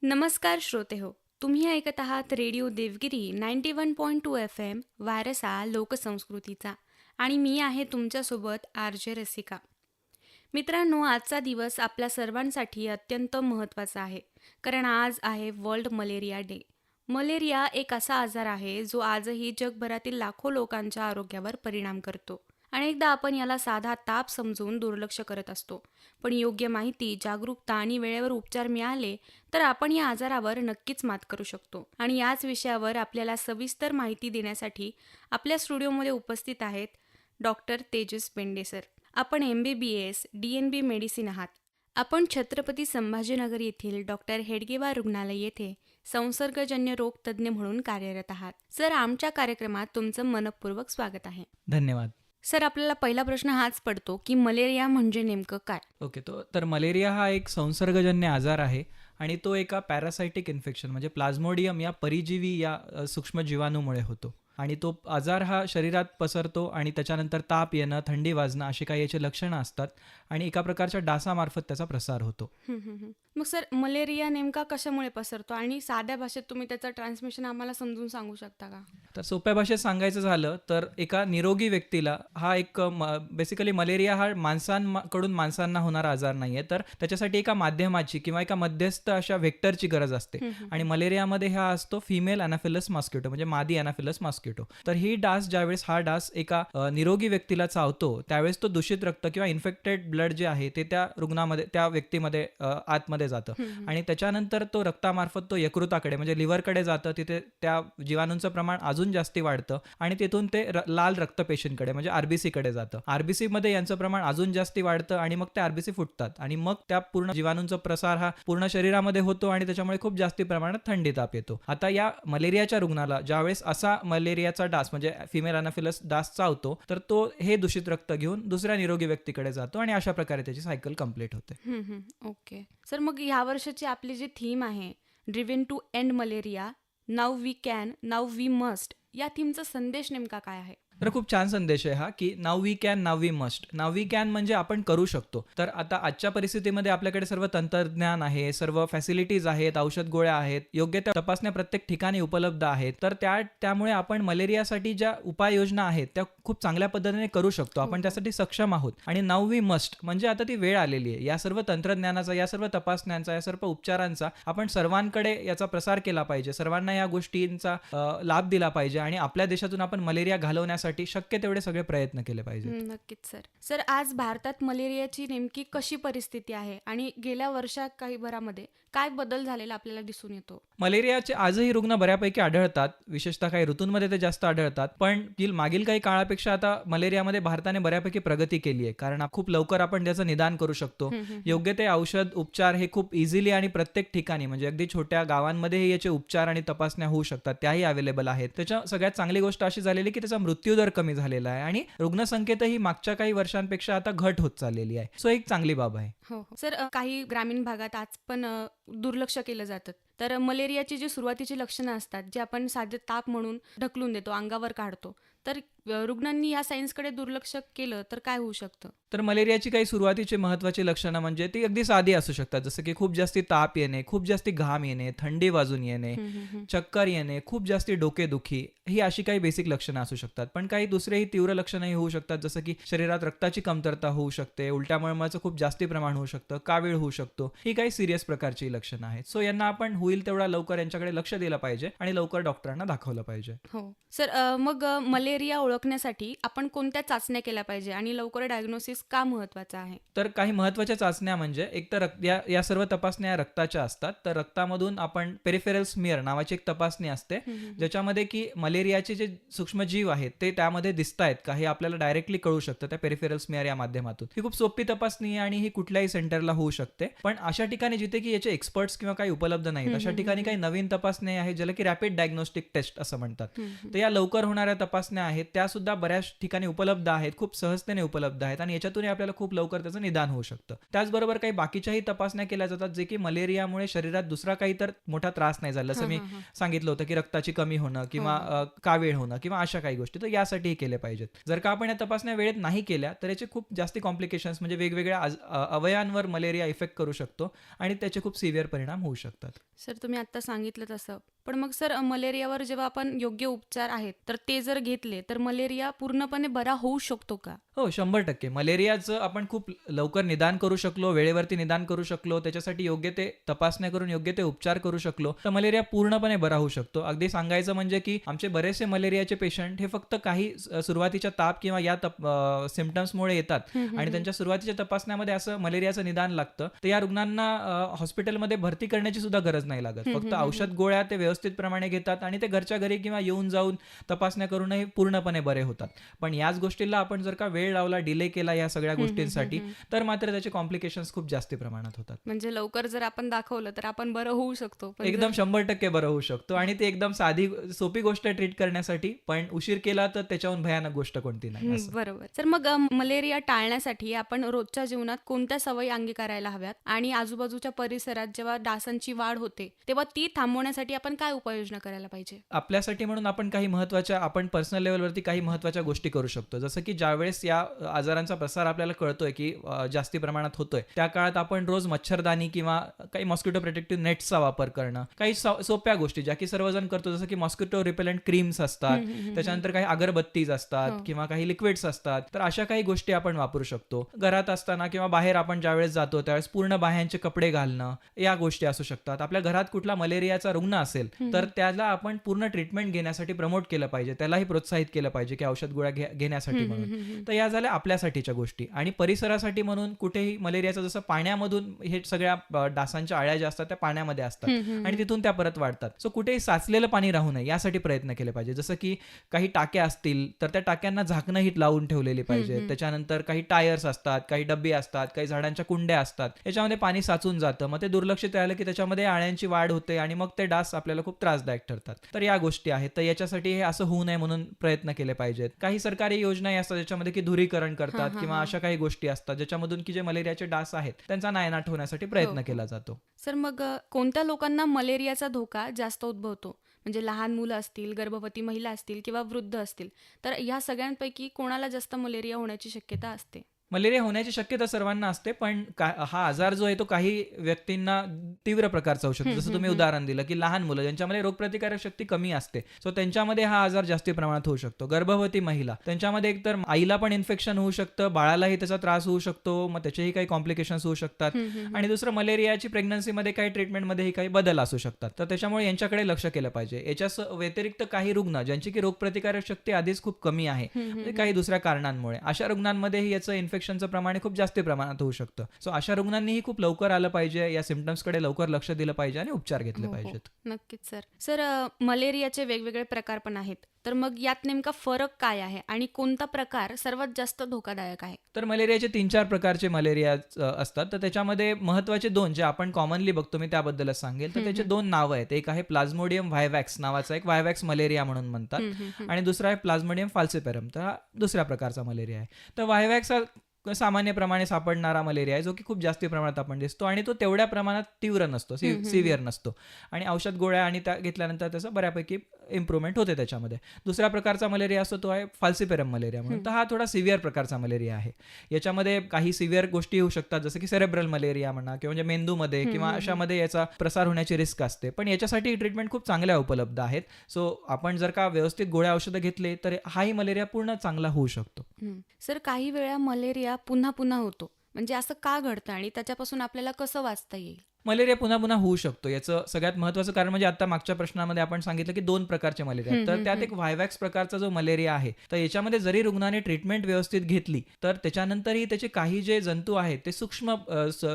नमस्कार श्रोते हो. तुम्ही ऐकत आहात रेडिओ देवगिरी 91.2 FM वारसा लोकसंस्कृतीचा आणि मी आहे तुमच्यासोबत आर.जे. रसिका. मित्रांनो, आजचा दिवस आपल्या सर्वांसाठी अत्यंत महत्त्वाचा आहे, कारण आज आहे वर्ल्ड मलेरिया डे. मलेरिया एक असा आजार आहे जो आजही जगभरातील लाखो लोकांच्या आरोग्यावर परिणाम करतो. अनेकदा आपण याला साधा ताप समजून दुर्लक्ष करत असतो, पण योग्य माहिती, जागरूकता आणि वेळेवर उपचार मिळाले तर आपण या आजारावर नक्कीच मात करू शकतो. आणि याच विषयावर आपल्याला सविस्तर माहिती देण्यासाठी आपल्या स्टुडिओमध्ये उपस्थित आहेत डॉक्टर तेजस पेंडे सर. आपण MBBS DNB मेडिसिन आहात. आपण छत्रपती संभाजीनगर येथील डॉक्टर हेडगेवार रुग्णालय येथे संसर्गजन्य रोग तज्ज्ञ म्हणून कार्यरत आहात. सर, आमच्या कार्यक्रमात तुमचं मनपूर्वक स्वागत आहे. धन्यवाद. सर, आपल्याला पहिला प्रश्न हाच पडतो की मलेरिया म्हणजे नेमकं काय? ओके, तर मलेरिया हा एक संसर्गजन्य आजार आहे आणि तो एका पॅरासायटिक इन्फेक्शन म्हणजे प्लाझ्मोडियम या परिजीवी या सूक्ष्म जीवाणूमुळे होतो. आणि तो आजार हा शरीरात पसरतो आणि त्याच्यानंतर ताप येणं, थंडी वाजणं अशी काही याची लक्षणं असतात आणि एका प्रकारच्या डासामार्फत त्याचा प्रसार होतो. मग सर, मलेरिया नेमका कशामुळे पसरतो आणि साध्या भाषेत तुम्ही त्याचं ट्रान्समिशन आम्हाला समजून सांगू शकता का? तर सोप्या भाषेत सांगायचं झालं तर एका निरोगी व्यक्तीला हा एक बेसिकली मलेरिया हा माणसांकडून माणसांना होणारा आजार नाहीये, तर त्याच्यासाठी एका माध्यमाची किंवा एका मध्यस्थ अशा व्हेक्टरची गरज असते. आणि मलेरियामध्ये हा असतो फिमेल अनाफिलस मॉस्किटो म्हणजे मादी अनाफिलस मॉस्किटो. तर ही डास ज्यावेळेस हा डास एका निरोगी व्यक्तीला चावतो त्यावेळेस तो दूषित रक्त किंवा इन्फेक्टेड ब्लड जे आहे ते त्या रुग्णामध्ये, त्या व्यक्तीमध्ये आतमध्ये जातं आणि त्याच्यानंतर तो रक्तामार्फत तो यकृताकडे म्हणजे लिव्हरकडे जातं. तिथे त्या जीवाणूंचं प्रमाण अजून जास्ती वाढतं आणि तिथून ते लाल रक्तपेशींकडे म्हणजे RBC कडे जातं. RBC मध्ये यांचं प्रमाण अजून जास्ती वाढतं आणि मग ते RBC फुटतात आणि मग त्या पूर्ण जीवाणूंचा प्रसार हा पूर्ण शरीरामध्ये होतो आणि त्याच्यामुळे खूप जास्ती प्रमाणात थंडी ताप येतो. आता या मलेरियाच्या रुग्णाला ज्यावेळेस असा मलेरियाचा डास म्हणजे फिमेल अनाफिलस डास चावतो तर तो हे दूषित रक्त घेऊन दुसऱ्या निरोगी व्यक्तीकडे जातो आणि अशा प्रकारे त्याची सायकल कंप्लीट होते. ओके सर, मग या वर्षाची आपली जी थीम आहे driven to end malaria, now we can, now we must, या थीमचा संदेश नेमका काय आहे? तर खूप छान संदेश आहे हा की now we can, now we must. Now we can म्हणजे आपण करू शकतो. तर आता आजच्या परिस्थितीमध्ये आपल्याकडे सर्व तंत्रज्ञान आहे, सर्व फॅसिलिटीज आहेत, औषध गोळ्या आहेत, योग्य त्या तपासण्या प्रत्येक ठिकाणी उपलब्ध आहेत. तर त्यामुळे आपण मलेरियासाठी ज्या उपाययोजना आहेत त्या खूप चांगल्या पद्धतीने करू शकतो. आपण त्यासाठी सक्षम आहोत. आणि नाव वी मस्ट म्हणजे आता ती वेळ आलेली आहे. या सर्व तंत्रज्ञानाचा, या सर्व तपासण्यांचा, या सर्व उपचारांचा आपण सर्वांकडे याचा प्रसार केला पाहिजे. सर्वांना या गोष्टींचा लाभ दिला पाहिजे आणि आपल्या देशातून आपण मलेरिया घालवण्यासाठी शक्य तेवढे सगळे प्रयत्न केले पाहिजे. नक्कीच सर. सर, आज भारतात मलेरियाची नेमकी कशी परिस्थिती आहे आणि गेल्या वर्षात काही भरामध्ये काय बदल झालेला आपल्याला दिसून येतो? मलेरियाचे आजही रुग्ण बऱ्यापैकी आढळतात, विशेषतः काही ऋतूंमध्ये ते जास्त आढळतात. पण मागील काही काळापेक्षा आता मलेरियामध्ये भारताने बऱ्यापैकी प्रगती केली आहे, कारण खूप लवकर आपण त्याचं निदान करू शकतो. योग्य ते औषध उपचार हे खूप इझिली आणि प्रत्येक ठिकाणी म्हणजे अगदी छोट्या गावांमध्येही याचे उपचार आणि तपासण्या होऊ शकतात, त्याही अवेलेबल आहेत. त्याच्या सगळ्यात चांगली गोष्ट अशी झालेली की त्याचा मृत्यूदर कमी झालेला आहे आणि रुग्णसंख्येतही मागच्या काही वर्षांपेक्षा आता घट होत चाललेली आहे. सो एक चांगली बाब आहे. हो सर, काही ग्रामीण भागात आज पण दुर्लक्ष केलं जातं. तर मलेरियाची जी सुरुवातीची लक्षणं असतात, जे आपण साधे ताप म्हणून ढकलून देतो, अंगावर काढतो, तर रुग्णांनी या सायन्सकडे दुर्लक्ष केलं तर काय होऊ शकतं? तर मलेरियाची काही सुरुवातीची महत्त्वाची लक्षणं म्हणजे ती अगदी साधी असू शकतात, जसं की खूप जास्ती ताप येणे, खूप जास्ती घाम येणे, थंडी वाजून येणे, चक्कर येणे, खूप जास्ती डोकेदुखी, ही अशी काही बेसिक लक्षणं असू शकतात. पण काही दुसरेही तीव्र लक्षणंही होऊ शकतात, जसं की शरीरात रक्ताची कमतरता होऊ शकते, उलट्या मळमळाचं खूप जास्ती प्रमाण होऊ शकतं, कावीळ होऊ शकतो. ही काही सिरियस प्रकारची लक्षणं आहेत. सो यांना आपण होईल तेवढा लवकर यांच्याकडे लक्ष दिलं पाहिजे आणि लवकर डॉक्टरांना दाखवलं पाहिजे. हो सर, मग मलेरिया ओळखण्यासाठी आपण कोणत्या चाचण्या केल्या पाहिजे आणि लवकर डायग्नोसिस का महत्वाचं आहे? तर काही महत्त्वाच्या चाचण्या म्हणजे एक तर या सर्व तपासण्या रक्ताच्या असतात. तर रक्तामधून आपण पेरिफेरल स्मिअर नावाची एक तपासणी असते, ज्याच्यामध्ये की मलेरियाचे जे सूक्ष्मजीव आहेत ते त्यामध्ये दिसत आहेत का हे आपल्याला डायरेक्टली कळू शकतं त्या पेरिफेरल स्मिअर या माध्यमातून. ही खूप सोपी तपासणी आहे आणि ही कुठल्याही सेंटरला होऊ शकते. पण अशा ठिकाणी जिथे की याचे एक्सपर्ट्स किंवा काही उपलब्ध नाहीत अशा ठिकाणी काही नवीन तपासण्या आहेत ज्याला की रॅपिड डायग्नोस्टिक टेस्ट असं म्हणतात. तर या लवकर होणाऱ्या तपासण्या आहेत, त्या त्यासुद्धा बऱ्याच ठिकाणी उपलब्ध आहेत, खूप सहजतेने उपलब्ध आहेत आणि याच्यातूनही आपल्याला खूप लवकर त्याचं निदान होऊ शकतं. त्याचबरोबर काही बाकीच्याही तपासण्या केल्या जातात, जे की मलेरियामुळे शरीरात दुसरा काही तर मोठा त्रास नाही झाला. जसं हां, मी हां, हां. सांगितलं होतं, की रक्ताची कमी होणं हो, किंवा हो. कावीळ होणं किंवा अशा काही गोष्टी. तर यासाठीही केले पाहिजेत. जर का आपण या तपासण्या वेळेत नाही केल्या, तर याचे खूप जास्ती कॉम्प्लिकेशन्स म्हणजे वेगवेगळ्या अवयवांवर मलेरिया इफेक्ट करू शकतो आणि त्याचे खूप सिव्हिअर परिणाम होऊ शकतात. सर तुम्ही आत्ता सांगितलं तसं. पण मग सर मलेरियावर जेव्हा आपण योग्य उपचार आहेत, तर ते जर घेतले, तर मलेरिया पूर्णपणे बरा होऊ शकतो का? हो, 100% मलेरियाचं आपण खूप लवकर निदान करू शकलो, वेळेवरती निदान करू शकलो, त्याच्यासाठी योग्य ते तपासण्या करून योग्य ते उपचार करू शकलो, तर मलेरिया पूर्णपणे बरा होऊ शकतो. अगदी सांगायचं म्हणजे की आमचे बरेचसे मलेरियाचे पेशंट हे फक्त काही सुरुवातीच्या ताप किंवा या सिम्पटम्समुळे येतात हं, हं, आणि हं. त्यांच्या सुरुवातीच्या तपासण्यामध्ये असं मलेरियाचं निदान लागतं. तर या रुग्णांना हॉस्पिटलमध्ये भरती करण्याची सुद्धा गरज नाही लागत. हं, फक्त हं, हं, औषध गोळ्या ते व्यवस्थित प्रमाणे घेतात आणि ते घरच्या घरी किंवा येऊन जाऊन तपासण्या करूनही पूर्णपणे बरे होतात. पण याच गोष्टीला आपण जर का वेळ लावला, डिले केला या सगळ्या हं, हं, हं, गोष्टींसाठी, हं. तर मात्र त्याचे कॉम्प्लिकेशन्स खूप जास्ती प्रमाणात होतात. म्हणजे लवकर जर आपण दाखवलं, तर आपण बरं होऊ शकतो. पण एकदम जर 100% बरं होऊ शकतो आणि ते एकदम साधी सोपी गोष्ट आहे ट्रीट करण्यासाठी, पण उशीर केला तर त्याच्याहून भयानक गोष्ट कोणती नाही असं. बरोबर. तर मग मलेरिया टाळण्यासाठी आपण रोजच्या जीवनात कोणत्या सवयी अंगीकारायला हव्यात? आणि आजूबाजूच्या परिसरात जेव्हा डासांची वाढ होते, तेव्हा ती थांबवण्यासाठी आपण काय उपाययोजना करायला पाहिजे? आपल्यासाठी म्हणून आपण पर्सनल लेवलवरती काही महत्त्वाच्या गोष्टी करू शकतो. जसं की ज्यावेळेस या आजारांचा प्रसार आपल्याला कळतोय की जास्ती प्रमाणात होतोय, त्या काळात आपण रोज मच्छरदाणी किंवा काही मॉस्किटो प्रोटेक्टिव्ह नेट्सचा वापर करणं, काही सोप्या गोष्टी ज्या की सर्वजण करतो, जसं की मॉस्किटो रिपेलंट क्रीम्स असतात, हं, हं, हं, हं. त्याच्यानंतर काही अगरबत्तीज असतात हो. किंवा काही लिक्विड्स असतात. तर अशा काही गोष्टी आपण वापरू शकतो. घरात असताना किंवा बाहेर आपण ज्यावेळेस जातो त्यावेळेस पूर्ण बाह्यांचे कपडे घालणं, या गोष्टी असू शकतात. आपल्या घरात कुठला मलेरियाचा रुग्ण असेल, तर त्याला आपण पूर्ण ट्रीटमेंट घेण्यासाठी प्रमोट केलं पाहिजे. त्यालाही प्रोत्साहित केलं पाहिजे की औषध गोळ्या घेण्यासाठी हं, हं, म्हणून. हं, हं. तर या झाल्या आपल्यासाठीच्या गोष्टी आणि परिसरासाठी म्हणून कुठेही मलेरियाचं जसं पाण्यामधून हे सगळ्या डासांच्या अळ्या ज्या असतात त्या पाण्यामध्ये असतात हं, हं, आणि हं. तिथून त्या परत वाढतात. सो कुठेही साचलेलं पाणी राहू नये यासाठी प्रयत्न केले पाहिजे. जसं की काही टाक्या असतील तर त्या टाक्यांना झाकणं ही लावून ठेवलेली पाहिजे. हं. त्याच्यानंतर काही टायर्स असतात, काही डब्बे असतात, काही झाडांच्या कुंड्या असतात. याच्यामध्ये पाणी साचून जातं. मग ते दुर्लक्षित राहिलं की त्याच्यामध्ये अळ्यांची वाढ होते आणि मग ते डास आपल्याला खूप त्रासदायक ठरतात. तर या गोष्टी आहेत. तर याच्यासाठी हे असं होऊ नये म्हणून प्रयत्न केले पाहिजेत. काही सरकारी योजनाही असतात ज्याच्यामध्ये की धुरीकरण करतात हां, किंवा हां. अशा काही गोष्टी असतात ज्याच्यामधून की जे मलेरियाचे डास आहेत त्यांचा नायनाट होण्यासाठी हो, प्रयत्न हो. केला जातो. सर मग कोणत्या लोकांना मलेरियाचा धोका जास्त उद्भवतो? म्हणजे लहान मुलं असतील, गर्भवती महिला असतील किंवा वृद्ध असतील. तर ह्या सगळ्यांपैकी कोणाला जास्त मलेरिया होण्याची शक्यता असते? मलेरिया होण्याची शक्यता सर्वांना असते, पण हा आजार जो आहे तो काही व्यक्तींना तीव्र प्रकारचा होऊ शकतो. हं, जसं हं, तुम्ही हं. उदाहरण दिलं, की लहान मुलं ज्यांच्यामध्ये रोगप्रतिकारक शक्ती कमी असते, सो त्यांच्यामध्ये हा आजार जास्ती प्रमाणात होऊ शकतो. गर्भवती महिला, त्यांच्यामध्ये एकतर आईला पण इन्फेक्शन होऊ शकतं, बाळालाही त्याचा त्रास होऊ शकतो, मग त्याचेही काही कॉम्प्लिकेशन्स होऊ शकतात. हं, हं, हं. आणि दुसरं मलेरियाची प्रेग्नन्सीमध्ये काही ट्रीटमेंटमध्येही काही बदल असू शकतात. तर त्याच्यामुळे यांच्याकडे लक्ष केलं पाहिजे. याच्या व्यतिरिक्त काही रुग्ण ज्यांची की रोगप्रतिकारक शक्ती आधीच खूप कमी आहे, हं, हं, म्हणजे हं. काही दुसऱ्या कारणांमुळे, अशा रुग्णांमध्येही याचं इन्फेक्शनचं प्रमाण खूप जास्त प्रमाणात होऊ शकतं. सो अशा रुग्णांनीही खूप लवकर आलं पाहिजे, या सिम्पटम्सकडे लवकर लक्ष दिलं पाहिजे आणि उपचार घेतले हो, हो. पाहिजेत. नक्कीच सर. सर मलेरियाचे वेगवेगळे प्रकार पण आहेत. तर मग यात नेमका फरक काय आहे आणि कोणता प्रकार सर्वात जास्त धोकादायक आहे? तर मलेरियाचे 3-4 प्रकारचे मलेरिया असतात. तर त्याच्यामध्ये महत्त्वाचे 2 जे आपण कॉमनली बघतो, मी त्याबद्दलच सांगेल. तर त्याचे 2 नावं आहेत. एक आहे प्लाझ्मोडियम व्हायवॅक्स नावाचा एक व्हायवॅक्स मलेरिया म्हणून म्हणतात हं, हं, हं. आणि दुसरा आहे प्लाझ्मोडियम फाल्सिपेरम. तर हा दुसऱ्या प्रकारचा मलेरिया आहे. तर व्हायवॅक्स हा सामान्यप्रमाणे सापडणारा मलेरिया आहे, जो की खूप जास्ती प्रमाणात आपण दिसतो आणि तो तेवढ्या प्रमाणात तीव्र नसतो, हं, हं, हं. सिव्हिअर नसतो आणि औषध गोळ्या आणि त्या घेतल्यानंतर त्याचं बऱ्यापैकी इम्प्रूव्हमेंट होते त्याच्यामध्ये. दुसऱ्या प्रकारचा मलेरिया असतो तो आहे फाल्सिपेरम मलेरिया म्हणून. तर हा थोडा सिव्हिअर प्रकारचा मलेरिया आहे. याच्यामध्ये काही सिव्हिअर गोष्टी होऊ शकतात, जसं की सेरेब्रल मलेरिया म्हणा किंवा म्हणजे मेंदूमध्ये किंवा अशामध्ये याचा प्रसार होण्याची रिस्क असते. पण याच्यासाठी ट्रीटमेंट खूप चांगल्या उपलब्ध आहेत. सो आपण जर का व्यवस्थित गोळ्या औषधं घेतले तर हाही मलेरिया पूर्ण चांगला होऊ शकतो. सर काही वेळा मलेरिया पुन्हा पुन्हा होतो. म्हणजे असं का घडतं आणि त्याच्यापासून आपल्याला कसं वाचता येईल? मलेरिया पुन्हा पुन्हा होऊ शकतो. याचं सगळ्यात महत्त्वाचं कारण म्हणजे आता मागच्या प्रश्नामध्ये आपण सांगितलं की 2 प्रकारचे मलेरिया आहेत. तर त्यात एक व्हायवॅक्स प्रकारचा जो मलेरिया आहे, तर याच्यामध्ये जरी रुग्णाने ट्रीटमेंट व्यवस्थित घेतली, तर त्याच्यानंतरही त्याचे काही जे जंतू आहेत ते सूक्ष्म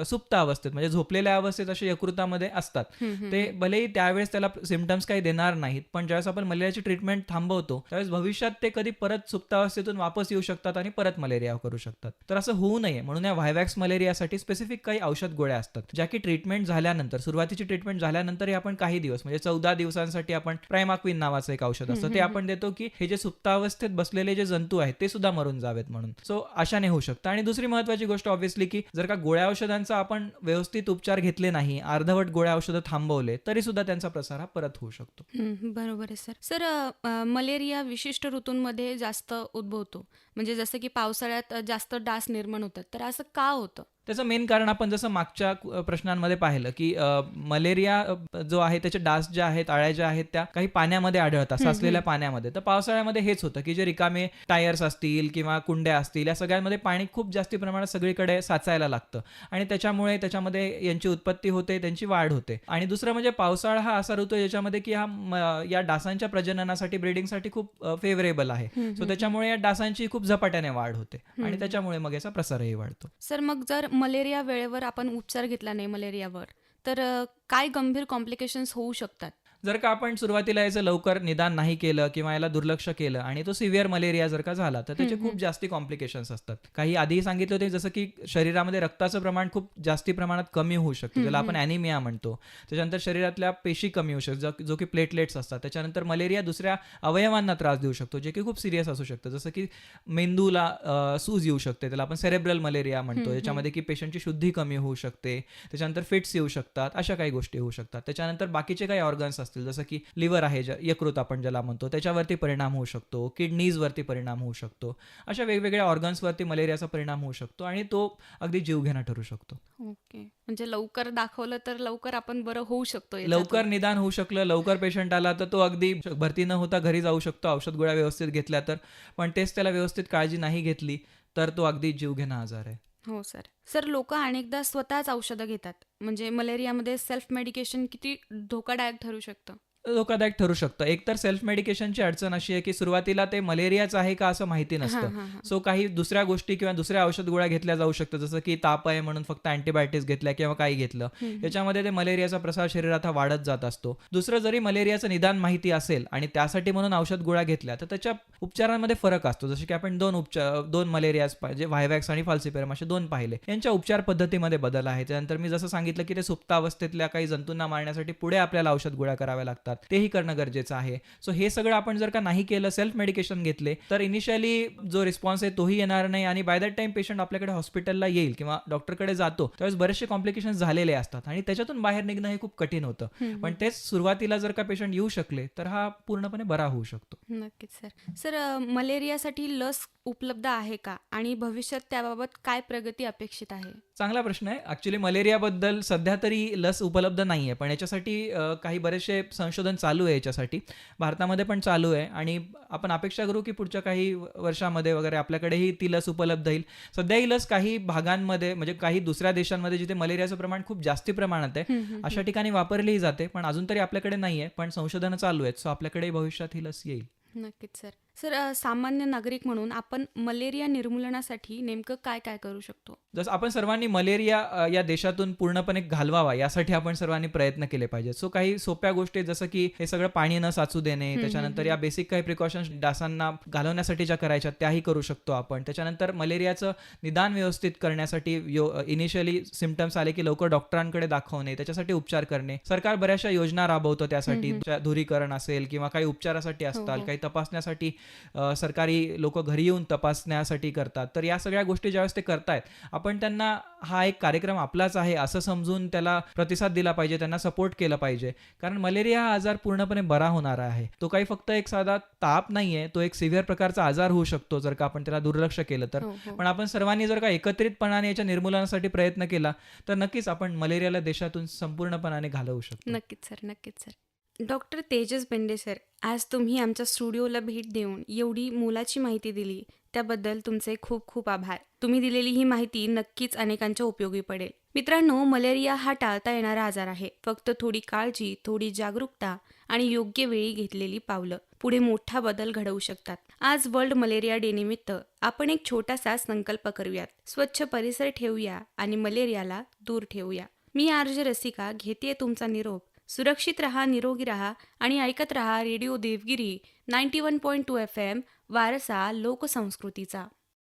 सुप्त अवस्थेत म्हणजे झोपलेल्या अवस्थेत असे यकृतामध्ये असतात. ते भलेही त्यावेळेस त्याला सिम्पटम्स काही देणार नाहीत, पण ज्यावेळेस आपण मलेरियाची ट्रीटमेंट थांबवतो, त्यावेळेस भविष्यात ते कधी परत सुप्त अवस्थेतून वापस येऊ शकतात आणि परत मलेरिया करू शकतात. तर असं होऊ नये म्हणून या व्हायवॅक्स मलेरियासाठी स्पेसिफिक काही औषध गोळ्या असतात, ज्या की ट्रीटमेंट ट्रीटमेंट झाल्यानंतर, सुरुवातीची ट्रीटमेंट झाल्यानंतरही आपण काही दिवस म्हणजे 14 दिवसांसाठी आपण प्रायमाक्विन नावाचं एक औषध असतं ते आपण देतो, की हे जे सुप्तावस्थेत बसलेले जे जंतू आहेत ते सुद्धा मरून जावेत म्हणून. सो अशाने होऊ शकतं. आणि दुसरी महत्त्वाची गोष्ट ऑब्व्हियसली, की जर का गोळ्या औषधांचा आपण व्यवस्थित उपचार घेतले नाही, अर्धवट गोळ्या औषधं थांबवले, तरी सुद्धा त्यांचा प्रसार हा परत होऊ शकतो. बरोबर आहे सर. सर मलेरिया विशिष्ट ऋतूंमध्ये जास्त उद्भवतो. म्हणजे जसं की पावसाळ्यात जास्त डास निर्माण होतात. तर असं का होतं? त्याचं मेन कारण आपण जसं मागच्या प्रश्नांमध्ये पाहिलं, की मलेरिया जो आहे त्याचे डास ज्या आहेत, अळ्या ज्या आहेत त्या काही पाण्यामध्ये आढळतात, साचलेल्या पाण्यामध्ये. तर पावसाळ्यामध्ये हेच होतं, की जे रिकामे टायर्स असतील किंवा कुंड्या असतील या सगळ्यांमध्ये पाणी खूप जास्ती प्रमाणात सगळीकडे साचायला लागतं आणि त्याच्यामुळे त्याच्यामध्ये यांची उत्पत्ती होते, त्यांची वाढ होते. आणि दुसरं म्हणजे पावसाळा हा असा ऋतू आहे ज्याच्यामध्ये की या डासांच्या प्रजननासाठी, ब्रीडिंगसाठी खूप फेवरेबल आहे. सो त्याच्यामुळे या डासांची खूप झपाट्याने वाढ होते आणि त्याच्यामुळे मग याचा प्रसारही वाढतो. सर मग जर मलेरिया वेळेवर आपण उपचार घेतला नाही मलेरियावर, तर काय गंभीर कॉम्प्लिकेशन्स होऊ शकतात? जर का आपण सुरुवातीला याचं लवकर निदान नाही केलं किंवा याला दुर्लक्ष केलं आणि तो सिव्हिअर मलेरिया जर का झाला तर त्याचे खूप जास्ती कॉम्प्लिकेशन्स असतात. काही आधी सांगितलं होते जसं की शरीरामध्ये रक्ताचं प्रमाण खूप जास्ती प्रमाणात कमी होऊ शकतं, ज्याला आपण ॲनिमिया म्हणतो. त्याच्यानंतर शरीरातल्या पेशी कमी होऊ शकतात, जो की प्लेटलेट्स असतात. त्याच्यानंतर मलेरिया दुसऱ्या अवयवांना त्रास देऊ शकतो, जे की खूप सिरियस असू शकतं. जसं की मेंदूला सूज येऊ शकते, त्याला आपण सेरेब्रल मलेरिया म्हणतो, याच्यामध्ये की पेशंटची शुद्धी कमी होऊ शकते. त्याच्यानंतर फिट्स येऊ शकतात, अशा काही गोष्टी होऊ शकतात. त्याच्यानंतर बाकीचे काही ऑर्गन्स असतील, जसं की लिव्हर आहे, यकृत आपण ज्याला म्हणतो, त्याच्यावरती परिणाम होऊ शकतो, किडनीजवरती परिणाम होऊ शकतो. अशा वेगवेगळ्या ऑर्गन्सवरती मलेरियाचा परिणाम होऊ शकतो आणि तो अगदी जीवघेणा ठरू शकतो. ओके. म्हणजे लवकर दाखवलं तर लवकर आपण बरं होऊ शकतो लवकर निदान होऊ शकलं, लवकर पेशंट आला तर तो अगदी भरती न होता घरी जाऊ शकतो, औषध गोळ्या व्यवस्थित घेतल्या तर. पण तेच त्याला व्यवस्थित काळजी नाही घेतली तर तो अगदी जीवघेणा आजार आहे. हो सर. सर लोक अनेकदा स्वतःच औषधं घेतात. म्हणजे मलेरियामध्ये सेल्फ मेडिकेशन किती धोकादायक ठरू शकतं? धोकादायक ठरू शकतं. एकतर सेल्फ मेडिकेशनची अडचण अशी आहे, की सुरुवातीला ते मलेरियाच आहे का असं माहिती नसतं. सो काही दुसऱ्या गोष्टी किंवा दुसऱ्या औषध गोळ्या घेतल्या जाऊ शकतात, जसं की ताप आहे म्हणून फक्त अँटीबायोटिक्स घेतल्या किंवा काही घेतलं. याच्यामध्ये ते मलेरियाचा प्रसार शरीरात हा वाढत जात असतो. दुसरं, जरी मलेरियाचं निदान माहिती असेल आणि त्यासाठी म्हणून औषध गोळ्या घेतल्या तर त्याच्या उपचारांमध्ये फरक असतो. जसे की आपण दोन मलेरियाज म्हणजे व्हायवॅक्स आणि फाल्सिपेरम असे 2 पाहिले. यांच्या उपचार पद्धतीमध्ये बदल आहे. त्यानंतर मी जसं सांगितलं, की ते सुप्तावस्थेतल्या काही जंतूंना मारण्यासाठी पुढे आपल्याला औषध गोळ्या कराव्या लागतात, तेही करणं गरजेचं आहे. सो हे सगळं आपण जर का नाही केलं, सेल्फ मेडिकेशन घेतले, तर इनिशियली जो रिस्पॉन्स आहे तोही येणार नाही आणि बाय दॅट टाइम पेशंट आपल्याकडे हॉस्पिटलला येईल किंवा डॉक्टरकडे जातो त्यावेळेस बरेचसे कॉम्प्लिकेशन्स झालेले असतात आणि त्याच्यातून बाहेर निघणं हे खूप कठीण होतं. पण तेच सुरुवातीला जर का पेशंट येऊ शकले तर हा पूर्णपणे बरा होऊ शकतो. नक्कीच सर. सर मलेरियासाठी लस उपलब्ध आहे का? आणि भविष्यात त्याबाबत काय प्रगती अपेक्षित आहे? चांगला प्रश्न आहे. ॲक्च्युली मलेरियाबद्दल सध्या तरी लस उपलब्ध नाही आहे, पण याच्यासाठी काही बरेचसे संशोधन चालू आहे. याच्यासाठी भारतामध्ये पण चालू आहे आणि आपण अपेक्षा करू की पुढच्या काही वर्षामध्ये वगैरे आपल्याकडेही ती लस उपलब्ध होईल. सध्या ही लस काही भागांमध्ये म्हणजे काही दुसऱ्या देशांमध्ये जिथे मलेरियाचं प्रमाण खूप जास्ती प्रमाणात आहे अशा ठिकाणी वापरलीही जाते, पण अजून तरी आपल्याकडे नाही आहे. पण संशोधनं चालू आहेत. सो आपल्याकडे भविष्यात ही लस येईल. नक्कीच सर. सर सामान्य नागरिक म्हणून आपण मलेरिया निर्मूलनासाठी नेमकं काय काय करू शकतो? जसं आपण सर्वांनी मलेरिया या देशातून पूर्णपणे घालवावा यासाठी आपण सर्वांनी प्रयत्न केले पाहिजेत. सो काही सोप्या गोष्टी जसं की हे सगळं पाणी न साचू देणे, त्याच्यानंतर या बेसिक काही प्रिकॉशन्स डासांना घालवण्यासाठी ज्या करायच्या त्याही करू शकतो आपण. त्याच्यानंतर मलेरियाचं निदान व्यवस्थित करण्यासाठी इनिशियली सिम्पटम्स आले की लवकर डॉक्टरांकडे दाखवणे, त्याच्यासाठी उपचार करणे. सरकार बऱ्याचशा योजना राबवतं त्यासाठी, धुरीकरण असेल किंवा काही उपचारासाठी असतात, काही तपासण्यासाठी सरकारी लोक घरी येऊन तपासण्यासाठी करतात. तर या सगळ्या गोष्टी ज्यावेळेस ते करतायत आपण त्यांना हा एक कार्यक्रम आपलाच आहे असं समजून त्याला प्रतिसाद दिला पाहिजे, त्यांना सपोर्ट केलं पाहिजे. कारण मलेरिया हा आजार पूर्णपणे बरा होणारा आहे. तो काही फक्त एक साधा ताप नाहीये, तो एक सिव्हिअर प्रकारचा आजार होऊ शकतो जर का आपण त्याला दुर्लक्ष केलं तर. पण आपण सर्वांनी जर का एकत्रितपणाने याच्या निर्मूलनासाठी प्रयत्न केला तर नक्कीच आपण मलेरियाला देशातून संपूर्णपणाने घालवू शकतो. नक्कीच सर. नक्कीच sir. Doctor Tejas Bende sir, आज तुम्ही आमच्या स्टुडिओला भेट देऊन एवढी मोलाची माहिती दिली त्याबद्दल तुमचे खूप खूप आभार. तुम्ही दिलेली ही माहिती नक्कीच अनेकांच्या उपयोगी पडेल. मित्रांनो, मलेरिया हा टाळता येणारा आजार आहे. फक्त थोडी काळजी, थोडी जागरूकता आणि योग्य वेळी घेतलेली पावलं पुढे मोठा बदल घडवू शकतात. आज वर्ल्ड मलेरिया डे निमित्त आपण एक छोटासा संकल्प करूयात. स्वच्छ परिसर ठेवूया आणि मलेरियाला दूर ठेवूया. मी आरजे रसिका घेतेय तुमचा निरोप. सुरक्षित रहा, निरोगी रहा आणि ऐकत रहा रेडिओ देवगिरी 91.2 FM वारसा लोकसंस्कृतीचा.